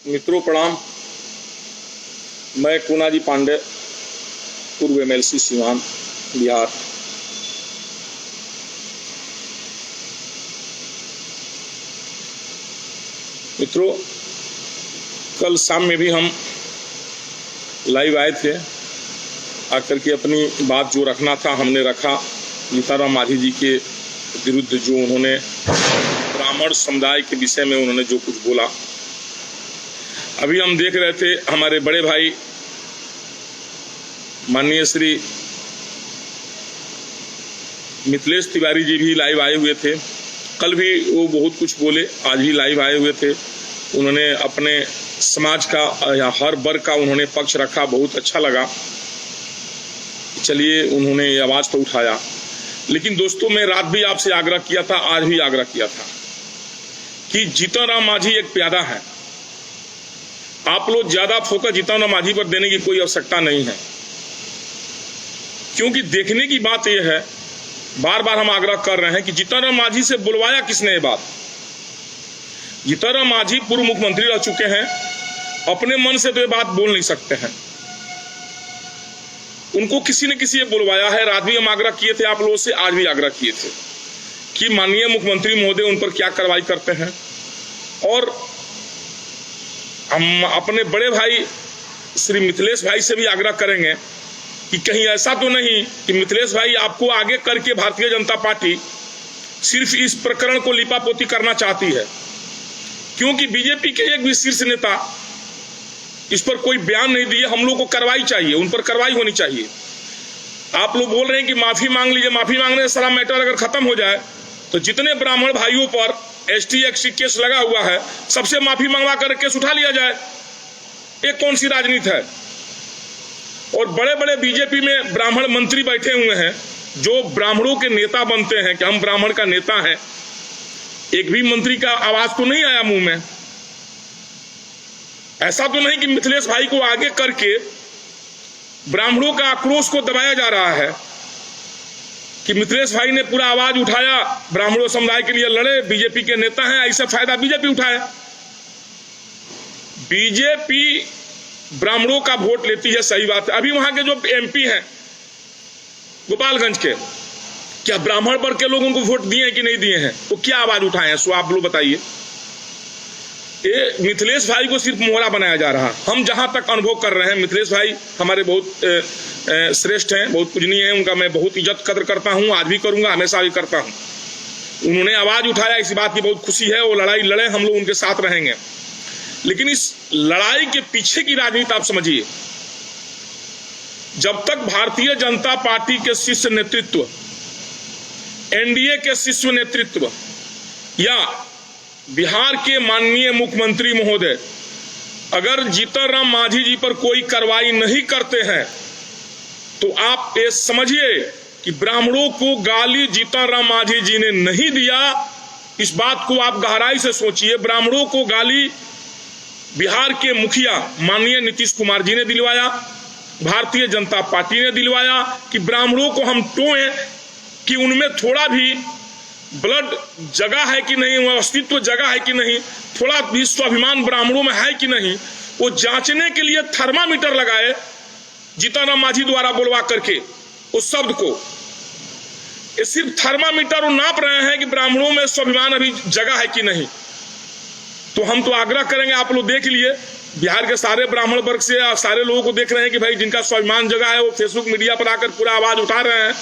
मित्रों प्रणाम। मैं कोनाजी पांडे, पूर्व एमएलसी सिवान बिहार। मित्रों, कल शाम में भी हम लाइव आए थे, आकर के अपनी बात जो रखना था हमने रखा। जीतनराम मांझी जी के विरुद्ध जो उन्होंने ब्राह्मण समुदाय के विषय में उन्होंने जो कुछ बोला, अभी हम देख रहे थे हमारे बड़े भाई माननीय श्री मिथिलेश तिवारी जी भी लाइव आए हुए थे। कल भी वो बहुत कुछ बोले, आज भी लाइव आए हुए थे। उन्होंने अपने समाज का या हर वर्ग का उन्होंने पक्ष रखा, बहुत अच्छा लगा। चलिए, उन्होंने आवाज़ तो उठाया। लेकिन दोस्तों, मैं रात भी आपसे आग्रह किया था, आज भी आग्रह किया था कि जीतनराम मांझी एक प्यादा है। आप लोग ज्यादा फोकस जीतनराम मांझी पर देने की कोई आवश्यकता नहीं है, क्योंकि देखने की बात यह है, बार बार हम आग्रह कर रहे हैं कि जीतनराम मांझी से बुलवाया किसने ये बात। जीतनराम मांझी पूर्व मुख्यमंत्री रह चुके हैं, अपने मन से तो ये बात बोल नहीं सकते हैं। उनको किसी न किसी ने बुलवाया है। रात भी हम आग्रह किए थे आप लोगों से, आज भी आग्रह किए थे कि माननीय मुख्यमंत्री महोदय उन पर क्या कार्रवाई करते हैं। और हम अपने बड़े भाई श्री मिथिलेश भाई से भी आग्रह करेंगे कि कहीं ऐसा तो नहीं कि मिथिलेश भाई आपको आगे करके भारतीय जनता पार्टी सिर्फ इस प्रकरण को लिपापोती करना चाहती है, क्योंकि बीजेपी के एक भी शीर्ष नेता इस पर कोई बयान नहीं दिए। हम लोग को कार्रवाई चाहिए, उन पर कार्रवाई होनी चाहिए। आप लोग बोल रहे हैं कि माफी मांग लीजिए, माफी मांगने से सारा मैटर अगर खत्म हो जाए तो जितने ब्राह्मण भाइयों पर एसटी एक्सी केस लगा हुआ है, सबसे माफी मंगवा कर केस उठा लिया जाए। एक कौन सी राजनीति है। और बड़े बड़े बीजेपी में ब्राह्मण मंत्री बैठे हुए हैं जो ब्राह्मणों के नेता बनते हैं कि हम ब्राह्मण का नेता हैं। एक भी मंत्री का आवाज तो नहीं आया मुंह में। ऐसा तो नहीं कि मिथिलेश भाई को आगे करके ब्राह्मणों का आक्रोश को दबाया जा रहा है कि मिथिलेश भाई ने पूरा आवाज उठाया, ब्राह्मणों समुदाय के लिए लड़े, बीजेपी के नेता हैं, ऐसा फायदा बीजेपी उठाए। बीजेपी ब्राह्मणों का वोट लेती है, सही बात है। अभी वहां के जो एमपी हैं गोपालगंज के, क्या ब्राह्मण वर्ग के लोग उनको वोट दिए हैं कि नहीं दिए हैं? तो क्या आवाज उठाए हैं, सो आप लोग बताइए। ये मिथिलेश भाई को सिर्फ मोहरा बनाया जा रहा। हम जहां तक अनुभव कर रहे हैं, मिथिलेश भाई हमारे बहुत श्रेष्ठ हैं, बहुत पूजनीय हैं, उनका मैं बहुत इज्जत कदर करता हूं, आज भी करूंगा, हमेशा भी करता हूं। उन्होंने आवाज उठाया, इसी बात की बहुत खुशी है। वो लड़ाई लड़े, हम लोग उनके साथ रहेंगे। लेकिन इस लड़ाई के पीछे की राजनीति आप समझिए। जब तक भारतीय जनता पार्टी के शीर्ष नेतृत्व, एनडीए के शीर्ष नेतृत्व या बिहार के माननीय मुख्यमंत्री महोदय अगर जीतनराम मांझी जी पर कोई कार्रवाई नहीं करते हैं, तो आप ये समझिए कि ब्राह्मणों को गाली जीतनराम मांझी जी ने नहीं दिया। इस बात को आप गहराई से सोचिए। ब्राह्मणों को गाली बिहार के मुखिया माननीय नीतीश कुमार जी ने दिलवाया, भारतीय जनता पार्टी ने दिलवाया कि ब्राह्मणों को हम टोएं कि उनमें थोड़ा भी ब्लड जगह है कि नहीं, अस्तित्व जगह है कि नहीं, थोड़ा भी स्वाभिमान ब्राह्मणों में है कि नहीं, वो जांचने के लिए थर्मामीटर लगाए जीतनराम मांझी द्वारा बोलवा करके उस शब्द को। ये सिर्फ थर्मामीटर नाप रहे हैं कि ब्राह्मणों में स्वाभिमान अभी जगह है कि नहीं। तो हम तो आग्रह करेंगे, आप लोग देख लिए, बिहार के सारे ब्राह्मण वर्ग से सारे लोगों को देख रहे हैं कि भाई जिनका स्वाभिमान जगह है वो फेसबुक मीडिया पर आकर पूरा आवाज उठा रहे हैं।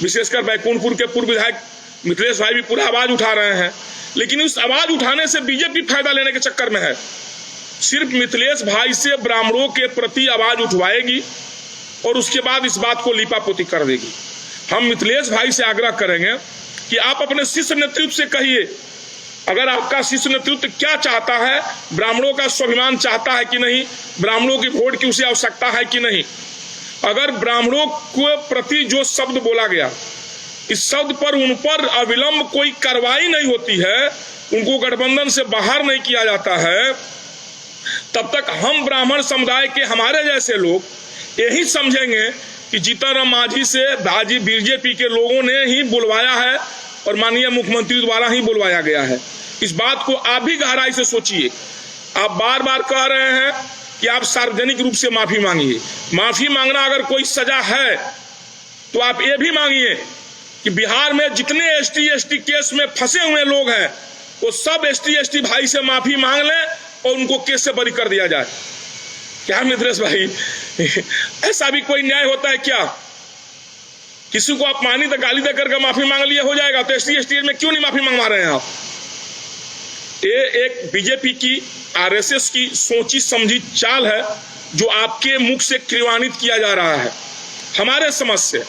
विशेषकर बैकुंठपुर के पूर्व विधायक मिथिलेश भाई भी पूरा आवाज उठा रहे हैं। लेकिन उस आवाज उठाने से बीजेपी फायदा लेने के चक्कर में है। सिर्फ मिथिलेश भाई से ब्राह्मणों के प्रति आवाज उठवाएगी और उसके बाद इस बात को लिपापोती कर देगी। हम मिथिलेश भाई से आग्रह करेंगे कि आप अपने शीर्ष नेतृत्व से कहिए, अगर आपका शीर्ष नेतृत्व क्या चाहता है, ब्राह्मणों का स्वाभिमान चाहता है कि नहीं, ब्राह्मणों की वोट की उसे आवश्यकता है कि नहीं। अगर ब्राह्मणों के प्रति जो शब्द बोला गया, इस शब्द पर उन पर अविलंब कोई कार्रवाई नहीं होती है, उनको गठबंधन से बाहर नहीं किया जाता है, तब तक हम ब्राह्मण समुदाय के हमारे जैसे लोग यही समझेंगे कि जीतनराम मांझी से बीजेपी के लोगों ने ही बुलवाया है और माननीय मुख्यमंत्री द्वारा ही बुलवाया गया है। इस बात को आप भी गहराई से सोचिए। आप बार बार कह रहे हैं कि आप सार्वजनिक रूप से माफी मांगिए। माफी मांगना अगर कोई सजा है तो आप ये भी मांगिए कि बिहार में जितने एसटी केस में फंसे हुए लोग हैं वो सब एसटी भाई से माफी मांग लें और उनको केस से बरी कर दिया जाए। क्या मिथिलेश भाई, ऐसा भी कोई न्याय होता है क्या? किसी को अपमानित गाली देकर के माफी मांग लिए हो जाएगा, तो एसटी में क्यों नहीं माफी मंगवा रहे हैं आप? ये एक बीजेपी की, आरएसएस की सोची समझी चाल है जो आपके मुख से क्रियान्वित किया जा रहा है। हमारे समझ से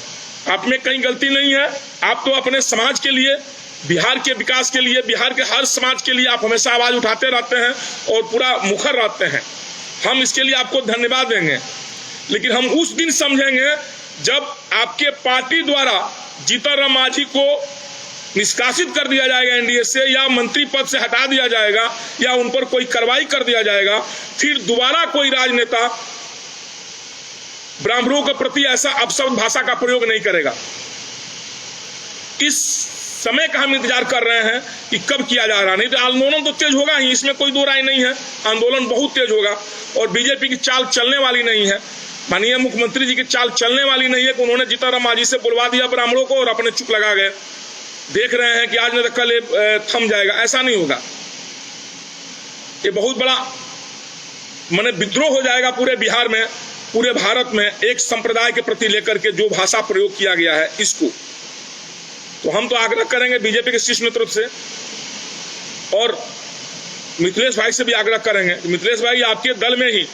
आप में कहीं गलती नहीं है। आप तो अपने समाज के लिए, बिहार के विकास के लिए, बिहार के हर समाज के लिए आप हमेशा आवाज उठाते रहते हैं और पूरा मुखर रहते हैं। हम इसके लिए आपको धन्यवाद देंगे, लेकिन हम उस दिन समझेंगे जब आपके पार्टी द्वारा जीतन राम मांझी को निष्कासित कर दिया जाएगा एनडीए से, या मंत्री पद से हटा दिया जाएगा, या उन पर कोई कार्रवाई कर दिया जाएगा। फिर दोबारा कोई राजनेता ब्राह्मणों के प्रति ऐसा अपशब्द भाषा का प्रयोग नहीं करेगा। इस समय का हम इंतजार कर रहे हैं कि कब किया जा रहा। नहीं तो आंदोलन तो तेज होगा ही, इसमें कोई दो राय नहीं है। आंदोलन बहुत तेज होगा और बीजेपी की चाल चलने वाली नहीं है। माननीय मुख्यमंत्री जी की चाल चलने वाली नहीं है कि उन्होंने जीतन राम मांझी से बुलवा दिया ब्राह्मणों को और अपने चुप लगा गए। देख रहे हैं कि आज नहीं तो कल थम जाएगा, ऐसा नहीं होगा। ये बहुत बड़ा माने विद्रोह हो जाएगा पूरे बिहार में, पूरे भारत में, एक संप्रदाय के प्रति लेकर के जो भाषा प्रयोग किया गया है इसको। तो हम तो आग्रह करेंगे बीजेपी के शीर्ष नेतृत्व से और मिथिलेश भाई से भी आग्रह करेंगे। मिथिलेश भाई, आपके दल में ही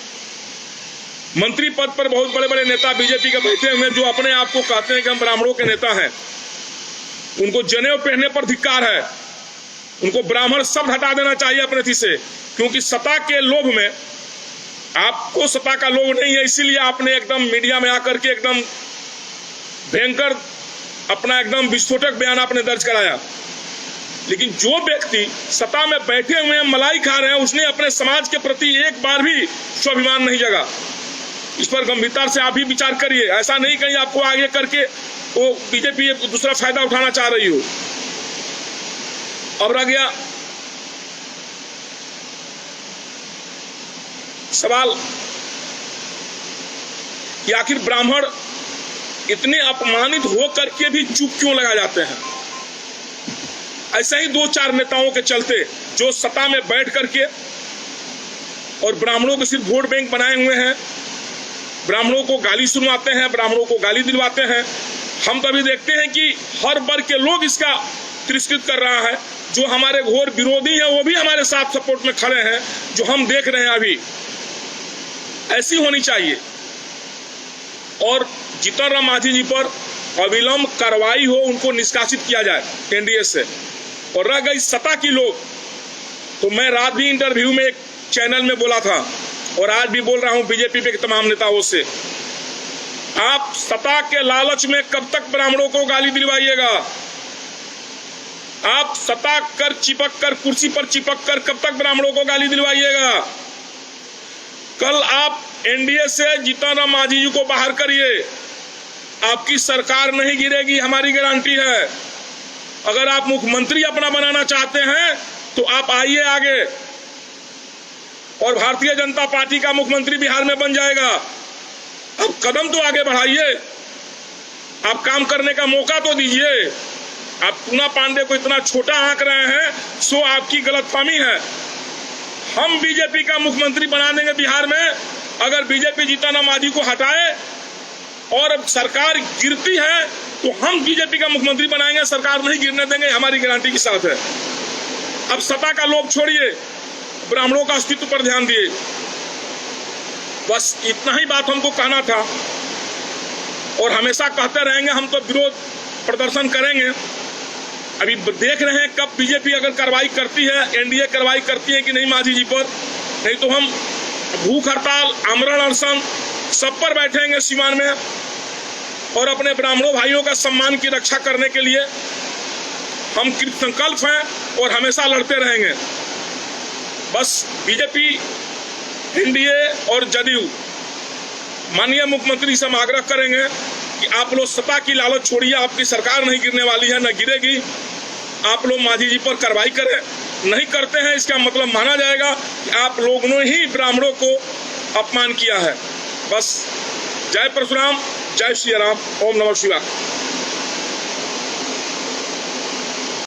मंत्री पद पर बहुत बड़े बड़े नेता बीजेपी के बैठे हुए जो अपने आप को कहते हैं कि हम ब्राह्मणों के नेता हैं। उनको जनेऊ पहनने पर धिक्कार है। उनको ब्राह्मण शब्द हटा देना चाहिए अपने थी से, क्योंकि सत्ता के लोभ में, आपको सत्ता का लोभ नहीं है, इसीलिए आपने एकदम मीडिया में आकर के एकदम भयंकर अपना एकदम विस्फोटक बयान आपने दर्ज कराया। लेकिन जो व्यक्ति सत्ता में बैठे हुए हैं, मलाई खा रहे हैं, उसने अपने समाज के प्रति एक बार भी स्वाभिमान नहीं जगा। इस पर गंभीरता से आप भी विचार करिए। ऐसा नहीं कहीं आपको आगे करके वो बीजेपी दूसरा फायदा उठाना चाह रही हो। अब रह गया सवाल कि आखिर ब्राह्मण इतने अपमानित हो करके भी चुप क्यों लगा जाते हैं? ऐसे ही दो चार नेताओं के चलते जो सत्ता में बैठ करके और ब्राह्मणों को सिर्फ वोट बैंक बनाए हुए हैं, ब्राह्मणों को गाली सुनवाते हैं, ब्राह्मणों को गाली दिलवाते हैं। हम तो अभी देखते हैं कि हर वर्ग के लोग इसका तिरस्कृत कर रहा है। जो हमारे घोर विरोधी हैं वो भी हमारे साथ सपोर्ट में खड़े हैं, जो हम देख रहे हैं अभी। ऐसी होनी चाहिए और जीतन राम मांझी जी पर अविलंब कार्रवाई हो, उनको निष्कासित किया जाए एनडीए से। और रह गई सत्ता की लोग, तो मैं रात भी इंटरव्यू में एक चैनल में बोला था और आज भी बोल रहा हूं बीजेपी के तमाम नेताओं से, आप सत्ता के लालच में कब तक ब्राह्मणों को गाली दिलवाइएगा? आप सत्ता कर चिपक कर, कुर्सी पर चिपक कर कब तक ब्राह्मणों को गाली दिलवाइएगा? कल आप एनडीए से जीतन राम मांझी जी को बाहर करिए, आपकी सरकार नहीं गिरेगी, हमारी गारंटी है। अगर आप मुख्यमंत्री अपना बनाना चाहते हैं तो आप आइए आगे और भारतीय जनता पार्टी का मुख्यमंत्री बिहार में बन जाएगा। अब कदम तो आगे बढ़ाइए, आप काम करने का मौका तो दीजिए। आप पूना पांडे को इतना छोटा आंक रहे हैं, सो आपकी गलतफहमी है। हम बीजेपी का मुख्यमंत्री बना देंगे बिहार में, अगर बीजेपी जीतन राम मांझी को हटाए और अब सरकार गिरती है तो हम बीजेपी का मुख्यमंत्री बनाएंगे, सरकार नहीं गिरने देंगे, हमारी गारंटी के साथ है। अब सत्ता का लोभ छोड़िए, ब्राह्मणों का अस्तित्व पर ध्यान दिए। बस इतना ही बात हमको कहना था और हमेशा कहते रहेंगे। हम तो विरोध प्रदर्शन करेंगे। अभी देख रहे हैं कब बीजेपी अगर कार्रवाई करती है, एनडीए कार्रवाई करती है कि नहीं मांझी जी पर। नहीं तो हम भूख हड़ताल, आमरण अनशन सब पर बैठेंगे सीमान में और अपने ब्राह्मणों भाइयों का सम्मान की रक्षा करने के लिए हम कृत संकल्प हैं और हमेशा लड़ते रहेंगे। बस बीजेपी, एनडीए और जदयू माननीय मुख्यमंत्री से हम आग्रह करेंगे कि आप लोग सत्ता की लालच छोड़िए। आपकी सरकार नहीं गिरने वाली है, न गिरेगी। आप लोग मांझी जी पर कार्रवाई करें। नहीं करते हैं इसका मतलब माना जाएगा कि आप लोगों ने ही ब्राह्मणों को अपमान किया है। बस जय परशुराम, जय श्री राम, ओम नमः शिवाय।